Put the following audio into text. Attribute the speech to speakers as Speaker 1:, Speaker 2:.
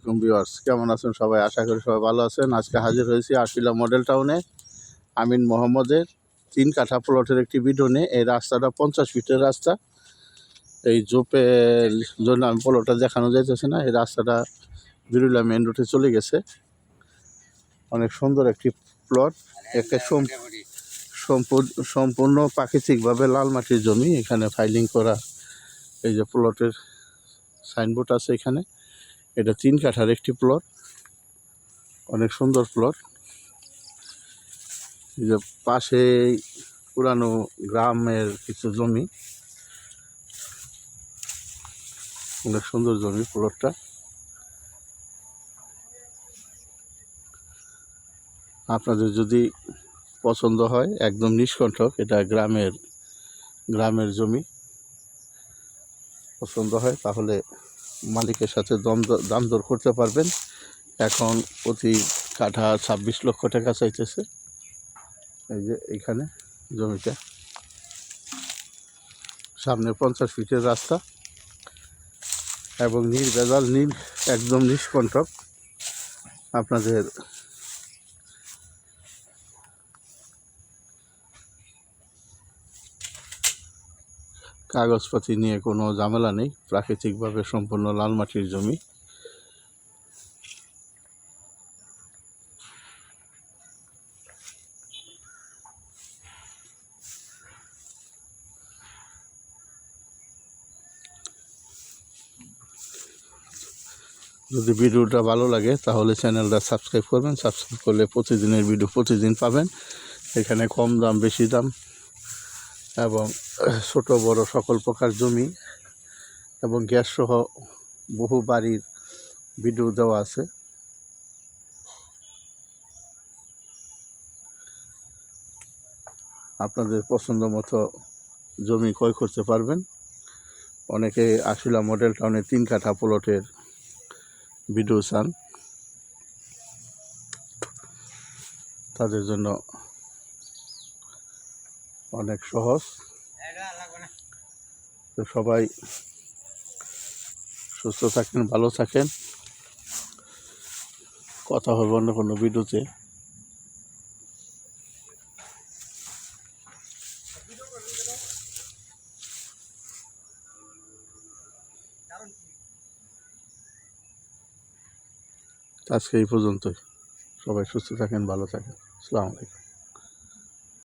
Speaker 1: আলাইকুম ভিউয়ার্স, কেমন আছেন সবাই? আশা করি সবাই ভালো আছেন। আজকে হাজির হয়েছি আশিলা মডেল টাউনে আমিন মোহাম্মদের 3 কাঠা প্লটের একটি ভিডিও নিয়ে। এই রাস্তাটা 50 ফিটের রাস্তা। এই জোপের জন্য আমি প্লটটা দেখানো যাইতেছে না। এই রাস্তাটা বিরুলা মেন রোডে চলে গেছে। অনেক সুন্দর একটি প্লট, একটা সম্পূর্ণ প্রাকৃতিকভাবে লাল মাটির জমি। এখানে ফাইলিং করা এই যে প্লটের সাইনবোর্ড আছে এখানে। এটা 3 কাঠার একটি প্লট, অনেক সুন্দর প্লট। এই যে পাশে পুরানো গ্রামের কিছু জমি, অনেক সুন্দর জমি প্লটটা। আপনাদের যদি পছন্দ হয়, একদম নিষ্কণ্টক, এটা গ্রামের জমি পছন্দ হয় তাহলে মালিকের সাথে দাম দর করতে পারবেন। এখন প্রতি কাঠা 26 লক্ষ টাকা চাইতেছে। এই যে এইখানে জমিটা, সামনে 50 ফিটের রাস্তা এবং নির্ভেজাল একদম নিষ্কণ্টক। আপনাদের কাগজপাতি নিয়ে কোনো ঝামেলা নেই, প্রাকৃতিকভাবে সম্পূর্ণ লাল মাটির জমি। যদি ভিডিওটা ভালো লাগে তাহলে চ্যানেলটা সাবস্ক্রাইব করবেন। সাবস্ক্রাইব করলে প্রতিদিনের ভিডিও প্রতিদিন পাবেন। এখানে কম দাম বেশি দাম এবং ছোট বড় সকল প্রকার জমি এবং গ্যাস সহ বহু বাড়ির ভিডিও দেওয়া আছে। আপনাদের পছন্দ মতো জমি ক্রয় করতে পারবেন। অনেকে আশিলা মডেল টাউনে 3 কাঠা প্লটের ভিডিও চান, তাদের জন্য অনেক সহজ। তো সবাই সুস্থ থাকেন, ভালো থাকেন। কথা হবে অন্য কোনো ভিডিওতে। আজকে এই পর্যন্তই। সবাই সুস্থ থাকেন, ভালো থাকেন। আসসালামু আলাইকুম।